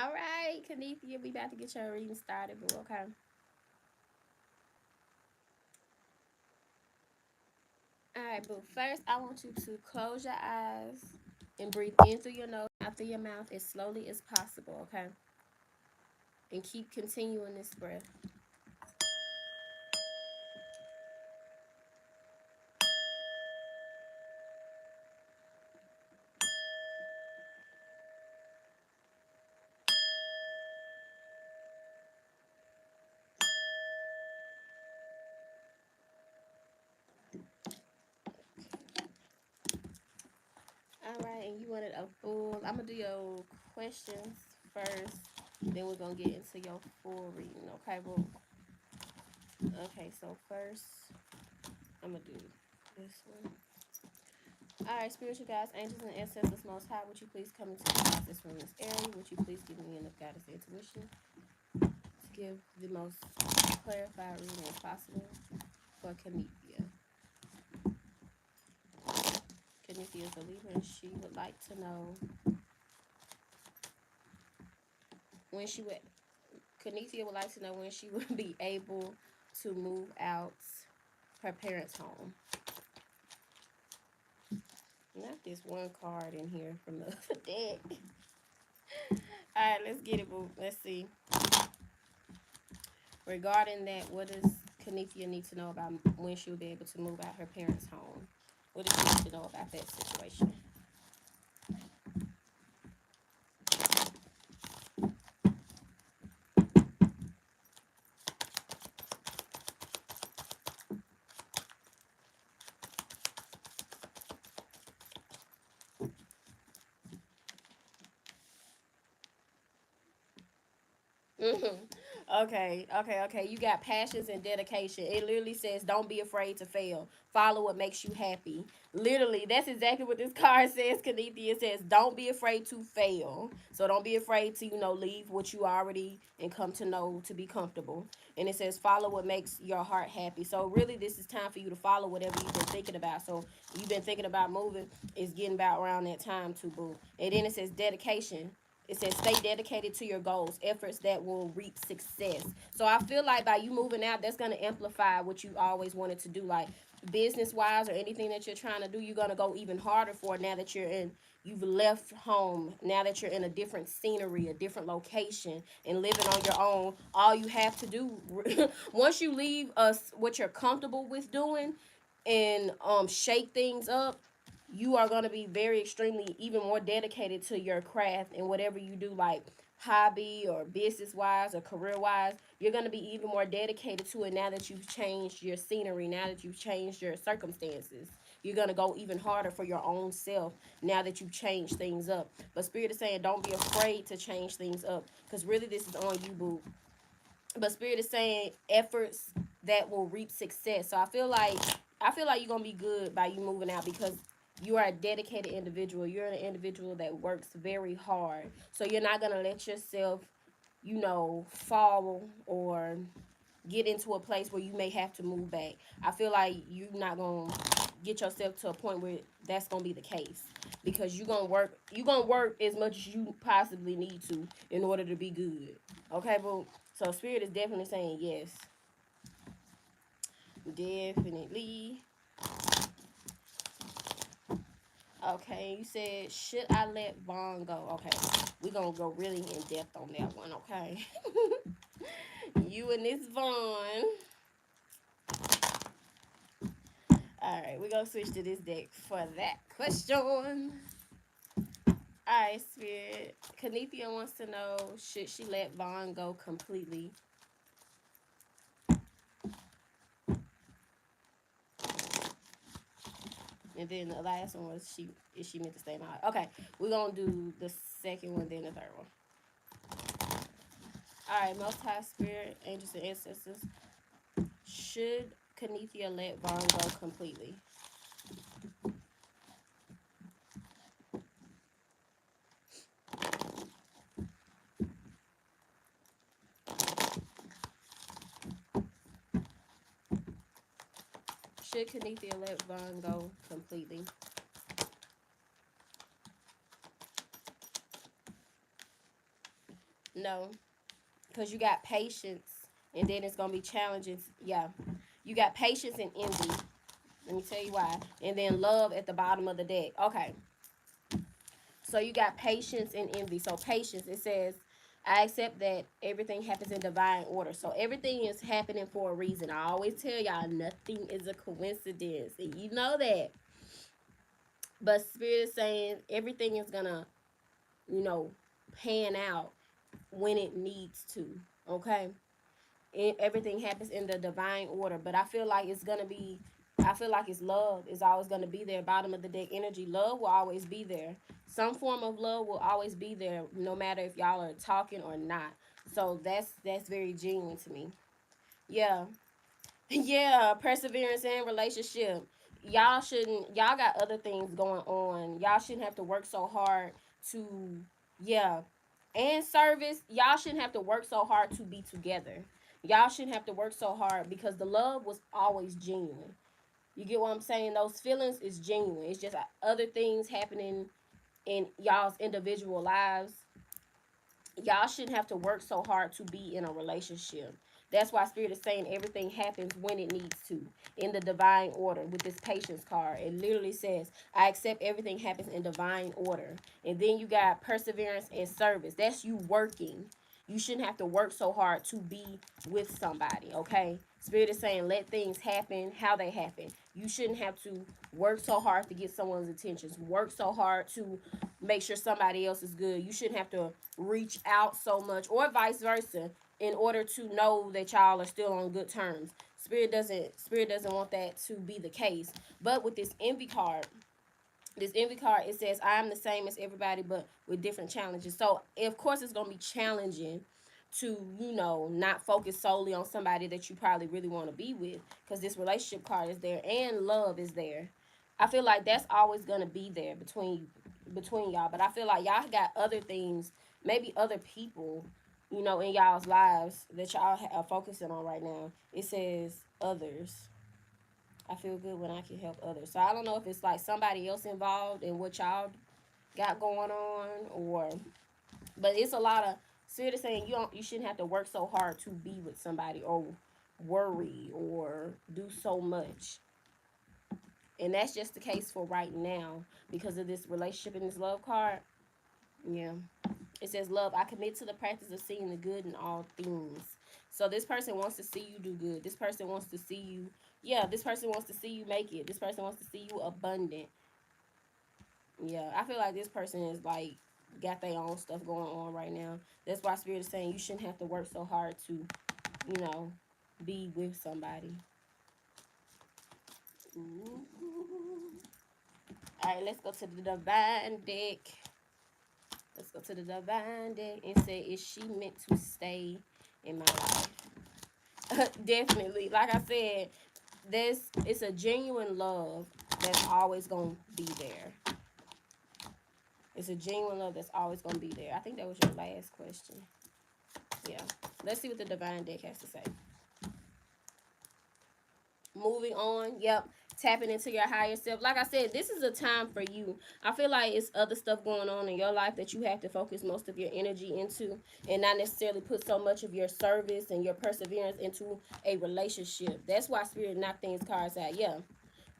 All right, Kennethia, we about to get your reading started, boo, okay? All right, boo. First, I want you to close your eyes and breathe in through your nose, out through your mouth as slowly as possible, okay? And keep continuing this breath. All right, and you wanted a full. I'm gonna do your questions first, then we're gonna get into your full reading, okay, boo? Okay, so first, I'm gonna do this one. All right, spiritual guides, angels, and ancestors most high, would you please come into this room, this area? Would you please give me enough guidance and intuition to give the most clarified reading as possible for Kennethia? Kennethia is a Libra, and she would like to know when she would. Kennethia would like to know when she would be able to move out her parents' home. Not this one card in here from the deck. All right, let's get it, boo. Let's see. Regarding that, what does Kennethia need to know about when she'll be able to move out her parents' home? What does she need to know about that situation? Okay. You got passions and dedication. It literally says, don't be afraid to fail. Follow what makes you happy. Literally, that's exactly what this card says, Kennethia. It says, don't be afraid to fail. So don't be afraid to, leave what you already and come to know to be comfortable. And it says, follow what makes your heart happy. So really, this is time for you to follow whatever you've been thinking about. So you've been thinking about moving. It's getting about around that time too, boo. And then it says dedication. It says stay dedicated to your goals, efforts that will reap success. So I feel like by you moving out, that's going to amplify what you always wanted to do, like business wise or anything that you're trying to do. You're going to go even harder for it now that you've left home, now that you're in a different scenery, a different location, and living on your own. All you have to do once you leave us what you're comfortable with doing and shake things up, you are going to be very extremely even more dedicated to your craft and whatever you do, like hobby or business wise or career wise. You're going to be even more dedicated to it now that you've changed your scenery, now that you've changed your circumstances. You're going to go even harder for your own self now that you've changed things up. But Spirit is saying don't be afraid to change things up, because really this is on you, boo. But Spirit is saying efforts that will reap success. So I feel like you're gonna be good by you moving out, because you are a dedicated individual. You're an individual that works very hard. So you're not gonna let yourself, fall or get into a place where you may have to move back. I feel like you're not gonna get yourself to a point where that's gonna be the case, because you're gonna work as much as you possibly need to in order to be good. Okay, boo. So Spirit is definitely saying yes. Definitely. Okay, you said, should I let Vaughn go? Okay, we're gonna go really in depth on that one, okay? You and this Vaughn. Alright, we're gonna switch to this deck for that question. Alright, Spirit. Kennethia wants to know, should she let Vaughn go completely? And then the last one was, is she meant to stay in the house? Okay, we're gonna do the second one, then the third one. Alright, Most High Spirit, angels and ancestors. Should Kennethia let Vaughn go completely? Should Kennethia let Vaughn go completely? No, because you got patience, and then it's gonna be challenges. Yeah, you got patience and envy. Let me tell you why. And then love at the bottom of the deck. Okay, so you got patience and envy. So patience, it says, I accept that everything happens in divine order. So everything is happening for a reason. I always tell y'all nothing is a coincidence. And you know that. But Spirit is saying everything is gonna, you know, pan out when it needs to. Okay? Everything happens in the divine order. But I feel like it's gonna be, I feel like it's love is always gonna be there. Bottom of the deck energy, love will always be there. Some form of love will always be there, no matter if y'all are talking or not. So that's very genuine to me. Yeah. Yeah, perseverance and relationship. Y'all got other things going on. Y'all shouldn't have to work so hard to, yeah. And service, y'all shouldn't have to work so hard to be together. Y'all shouldn't have to work so hard because the love was always genuine. You get what I'm saying? Those feelings is genuine. It's just other things happening in y'all's individual lives. Y'all shouldn't have to work so hard to be in a relationship. That's why Spirit is saying everything happens when it needs to, in the divine order. With this patience card, it literally says, I accept everything happens in divine order. And then you got perseverance and service. That's you working. You shouldn't have to work so hard to be with somebody, okay? Spirit is saying let things happen how they happen. You shouldn't have to work so hard to get someone's attentions, work so hard to make sure somebody else is good. You shouldn't have to reach out so much, or vice versa, in order to know that y'all are still on good terms. Spirit doesn't want that to be the case. But with this envy card, it says, I am the same as everybody, but with different challenges. So, of course, it's going to be challenging to, not focus solely on somebody that you probably really want to be with, because this relationship card is there and love is there. I feel like that's always going to be there between y'all, but I feel like y'all got other things, maybe other people, in y'all's lives that y'all are focusing on right now. It says others. I feel good when I can help others. So I don't know if it's like somebody else involved in what y'all got going on, or, but it's a lot of Spirit is saying you shouldn't have to work so hard to be with somebody, or worry or do so much. And that's just the case for right now because of this relationship and this love card. Yeah. It says, love, I commit to the practice of seeing the good in all things. So this person wants to see you do good. This person wants to see you, yeah, this person wants to see you make it. This person wants to see you abundant. Yeah, I feel like this person is like got their own stuff going on right now. That's why Spirit is saying you shouldn't have to work so hard to, you know, be with somebody. Ooh. All right, let's go to the divine deck. Let's go to the divine deck and say, is she meant to stay in my life? Definitely. Like I said, it's a genuine love that's always gonna be there. It's a genuine love that's always gonna be there. I think that was your last question. Yeah. Let's see what the divine deck has to say. Moving on. Yep. Tapping into your higher self. Like I said, this is a time for you. I feel like it's other stuff going on in your life that you have to focus most of your energy into, and not necessarily put so much of your service and your perseverance into a relationship. That's why Spirit knocked things cards out. Yeah.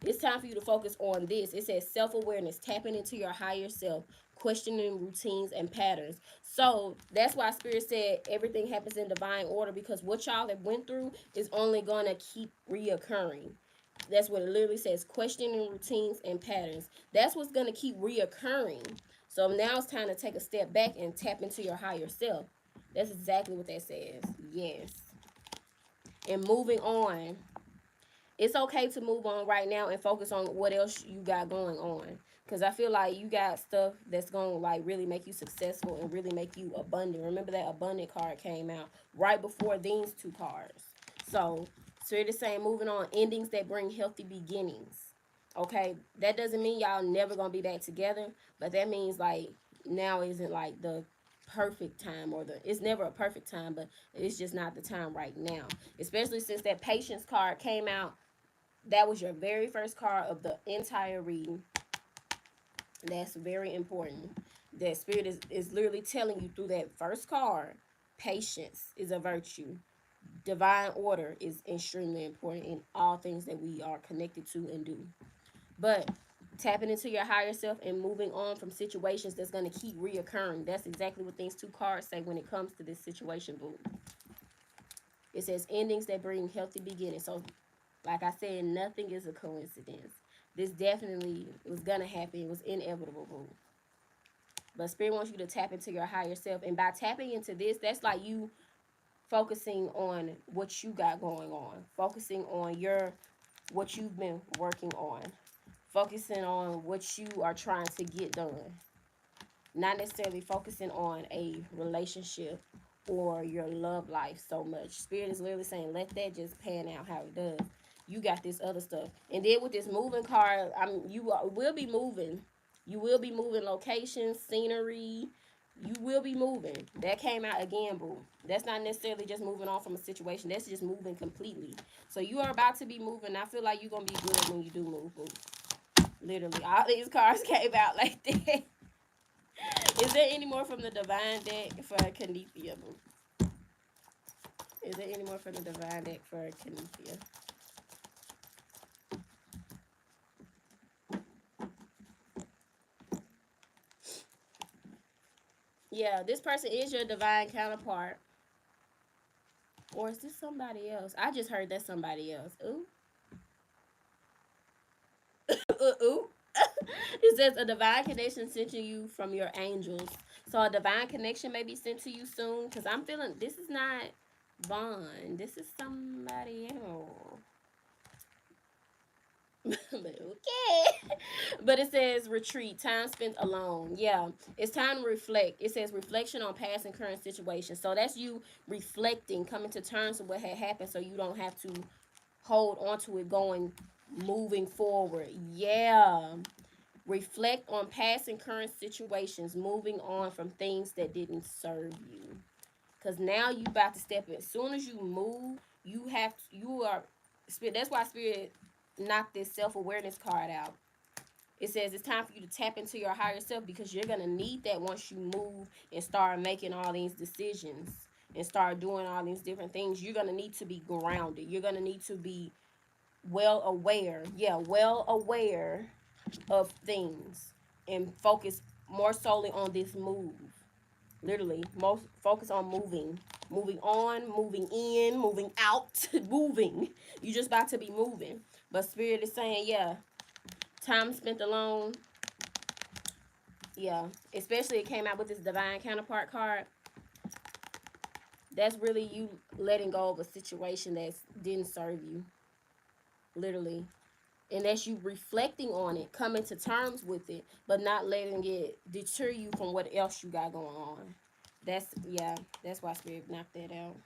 It's time for you to focus on this. It says self-awareness, tapping into your higher self, questioning routines and patterns. So that's why Spirit said everything happens in divine order, because what y'all have went through is only going to keep reoccurring. That's what it literally says, questioning routines and patterns. That's what's going to keep reoccurring. So now it's time to take a step back and tap into your higher self. That's exactly what that says. Yes. And moving on, it's okay to move on right now and focus on what else you got going on, because I feel like you got stuff that's going to like really make you successful and really make you abundant. Remember that abundant card came out right before these two cards. So Spirit is saying moving on, endings that bring healthy beginnings. Okay, that doesn't mean y'all never gonna be back together, but that means like now isn't like the perfect time, or the it's never a perfect time, but it's just not the time right now, especially since that patience card came out. That was your very first card of the entire reading. That's very important. That Spirit is literally telling you through that first card Patience is a virtue. Divine order is extremely important in all things that we are connected to and do. But tapping into your higher self and moving on from situations that's going to keep reoccurring. That's exactly what these two cards say when it comes to this situation, boo. It says endings that bring healthy beginnings. So, like I said, nothing is a coincidence. This definitely was going to happen. It was inevitable, boo. But Spirit wants you to tap into your higher self. And by tapping into this, that's like you focusing on what you got going on, focusing on what you've been working on, focusing on what you are trying to get done, not necessarily focusing on a relationship or your love life so much. Spirit is literally saying, let that just pan out how it does. You got this other stuff. And then with this moving card, will be moving. You will be moving locations, scenery. You will be moving. That came out again, boo. That's not necessarily just moving on from a situation. That's just moving completely. So you are about to be moving. I feel like you're going to be good when you do move, boo. Literally, all these cards came out like that. Is there any more from the Divine deck for Kennethia? Is there any more from the Divine deck for Kennethia? Yeah, this person is your divine counterpart. Or is this somebody else? I just heard that's somebody else. Ooh. Ooh. It says a divine connection sent to you from your angels. So a divine connection may be sent to you soon. Because I'm feeling this is not Vaughn. This is somebody else. But okay. But it says retreat, time spent alone. Yeah, it's time to reflect. It says reflection on past and current situations. So that's you reflecting, coming to terms with what had happened so you don't have to hold on to it moving forward. Yeah. Reflect on past and current situations, moving on from things that didn't serve you. Cause now you about to step in. As soon as you move, you are spirit. That's why Spirit knocked this self-awareness card out. It says it's time for you to tap into your higher self because you're gonna need that once you move and start making all these decisions and start doing all these different things. You're gonna need to be grounded. You're gonna need to be well aware. Yeah, well aware of things and focus more solely on this move. Literally, most focus on moving on, moving in, moving out, moving. You just about to be moving. But Spirit is saying, yeah, time spent alone. Yeah, especially it came out with this divine counterpart card. That's really you letting go of a situation that didn't serve you. Literally, and that's you reflecting on it, coming to terms with it, but not letting it deter you from what else you got going on. That's yeah, that's why Spirit knocked that out.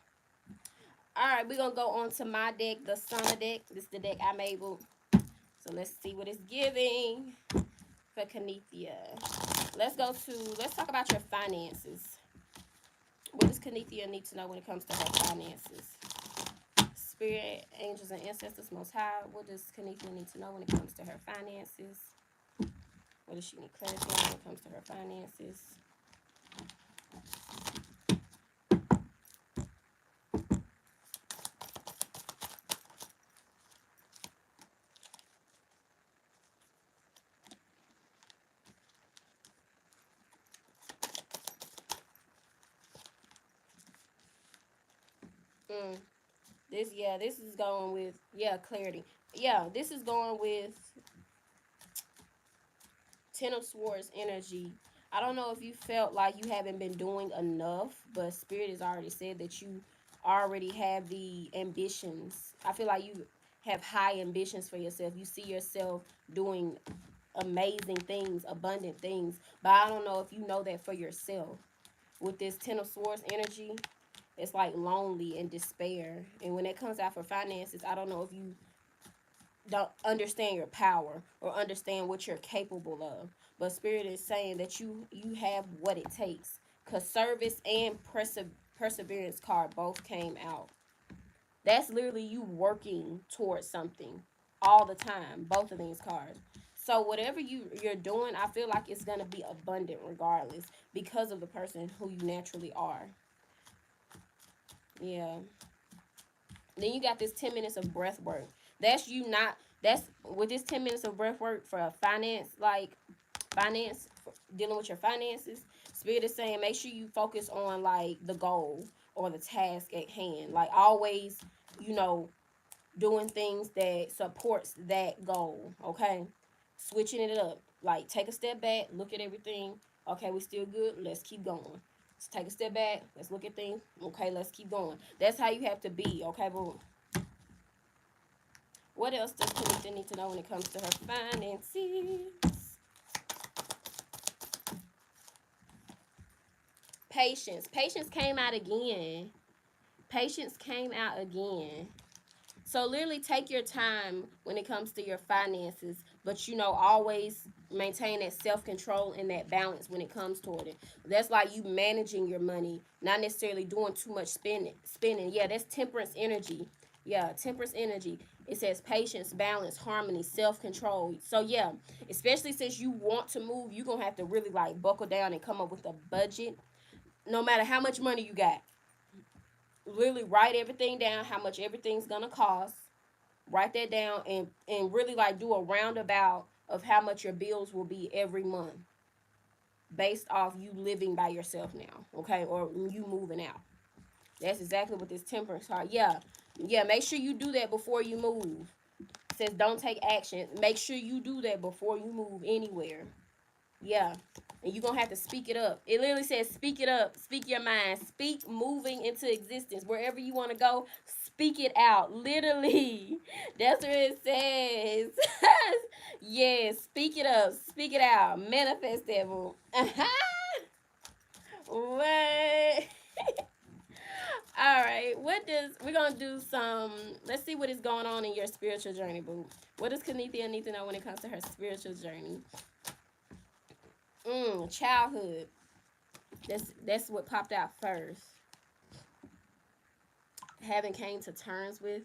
All right, we're gonna go on to my deck, the Summer deck. This is the deck I'm able. So let's see what it's giving for Kennethia. Let's talk about your finances. What does Kennethia need to know when it comes to her finances? Spirit, angels, and ancestors most high. What does Kennethia need to know when it comes to her finances? What does she need clarity on when it comes to her finances? Mm. This is going with clarity. Yeah, this is going with Ten of Swords energy. I don't know if you felt like you haven't been doing enough, but Spirit has already said that you already have the ambitions. I feel like you have high ambitions for yourself. You see yourself doing amazing things, abundant things, but I don't know if you know that for yourself. With this Ten of Swords energy, it's like lonely and despair. And when it comes out for finances, I don't know if you don't understand your power or understand what you're capable of. But Spirit is saying that you have what it takes. Cause service and perseverance card both came out. That's literally you working towards something all the time. Both of these cards. So whatever you're doing, I feel like it's gonna be abundant regardless because of the person who you naturally are. Yeah. Then you got this 10 minutes of breath work. That's you not, that's with this 10 minutes of breath work for finance, like finance, dealing with your finances. Spirit is saying make sure you focus on like the goal or the task at hand. Like always, you know, doing things that supports that goal. Okay, switching it up. Like take a step back, look at everything. Okay, we still good. Let's keep going. Let's take a step back. Let's look at things. Okay, let's keep going. That's how you have to be. Okay, but what else does Kennethia need to know when it comes to her finances? Patience. Patience came out again. Patience came out again. So literally take your time when it comes to your finances, but you know, always maintain that self-control and that balance when it comes toward it. That's like you managing your money, not necessarily doing too much spending. Yeah, that's temperance energy. Yeah, temperance energy. It says patience, balance, harmony, self-control. So yeah, especially since you want to move, you're gonna have to really like buckle down and come up with a budget. No matter how much money you got, really write everything down, how much everything's gonna cost. Write that down and really like do a roundabout of how much your bills will be every month based off you living by yourself now, okay, or you moving out. That's exactly what this temperance card. Yeah, yeah. Make sure you do that before you move. It says don't take action. Make sure you do that before you move anywhere. Yeah. And you're gonna have to speak it up. It literally says speak it up, speak your mind, speak moving into existence. Wherever you want to go, speak it out. Literally. That's what it says. Yes, speak it up, speak it out. Manifest devil. What? All right. What does we're gonna do some let's see what is going on in your spiritual journey, boo. What does Kennethia need to know when it comes to her spiritual journey? Childhood. That's what popped out first. Having came to terms with.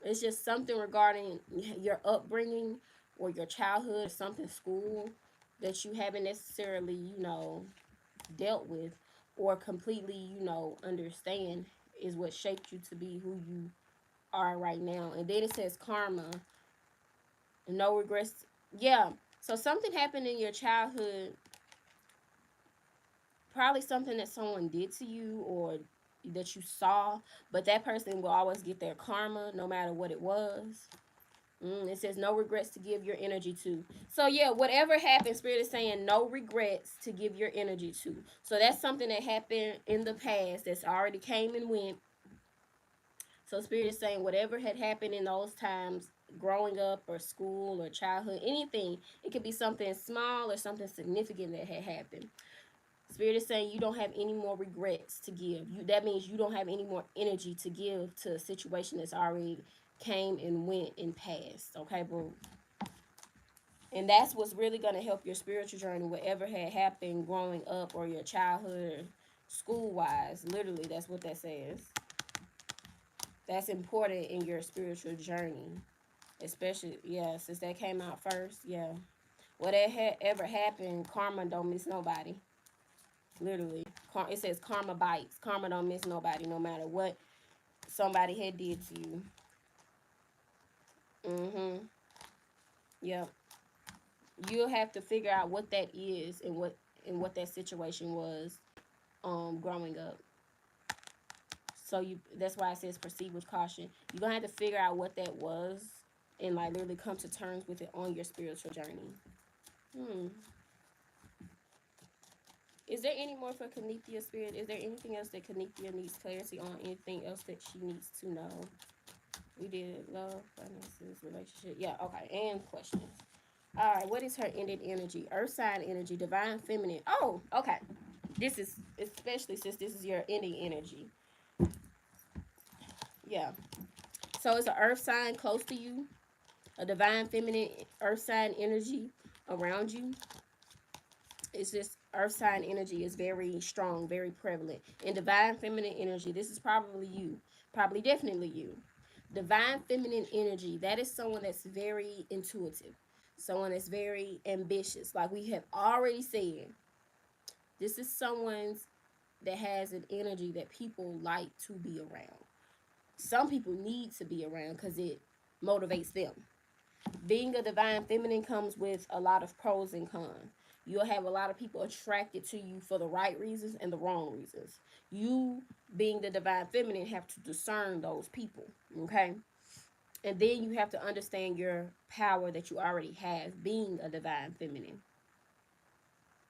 It's just something regarding your upbringing or your childhood, or something school that you haven't necessarily, dealt with or completely, understand is what shaped you to be who you are right now. And then it says karma, no regrets. Yeah. So something happened in your childhood, probably something that someone did to you or that you saw, but that person will always get their karma no matter what it was. It says no regrets to give your energy to. So yeah, whatever happened, Spirit is saying no regrets to give your energy to. So that's something that happened in the past that's already came and went. So Spirit is saying whatever had happened in those times, growing up or school or childhood, anything, it could be something small or something significant that had happened. Spirit is saying you don't have any more regrets to give. That means you don't have any more energy to give to a situation that's already came and went and passed. Okay, boo. And that's what's really gonna help your spiritual journey, whatever had happened growing up or your childhood or school wise. Literally, that's what that says. That's important in your spiritual journey. Especially, yeah, since that came out first, yeah. Whatever happened, karma don't miss nobody. Literally, it says karma bites. Karma don't miss nobody, no matter what somebody had did to you. Yep. You'll have to figure out what that is and what that situation was growing up. So that's why it says proceed with caution. You're gonna have to figure out what that was and like literally come to terms with it on your spiritual journey. Hmm. Is there any more for Kennethia Spirit? Is there anything else that Kennethia needs clarity on? Anything else that she needs to know? We did love, finances, relationship. Yeah, okay. And questions. All right, what is her ended energy? Earth sign energy, divine feminine. Oh, okay. This is, especially since this is your ending energy. Yeah. So it's an earth sign close to you, a divine feminine earth sign energy around you. It's just earth sign energy is very strong, very prevalent. And divine feminine energy, this is probably you, probably definitely you. Divine feminine energy, that is someone that's very intuitive, someone that's very ambitious. Like we have already said, this is someone's that has an energy that people like to be around. Some people need to be around because it motivates them. Being a divine feminine comes with a lot of pros and cons. You'll have a lot of people attracted to you for the right reasons and the wrong reasons. You, being the divine feminine, have to discern those people, okay? And then you have to understand your power that you already have being a divine feminine.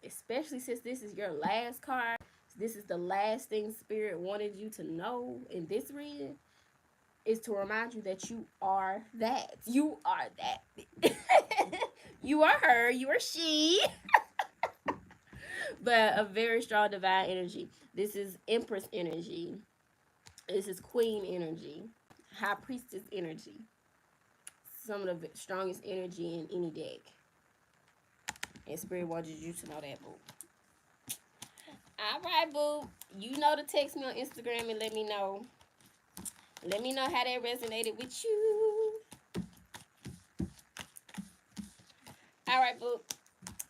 Especially since this is your last card, this is the last thing Spirit wanted you to know in this reading, is to remind you that you are that. You are that. You are her. You are she. But a very strong divine energy. This is Empress energy. This is Queen energy. High Priestess energy. Some of the strongest energy in any deck. And Spirit wanted you to know that, boo. All right, boo. You know to text me on Instagram and let me know. Let me know how that resonated with you. All right, boo.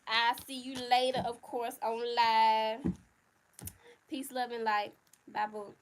I'll see you later, of course, on live. Peace, love, and light. Bye, boo.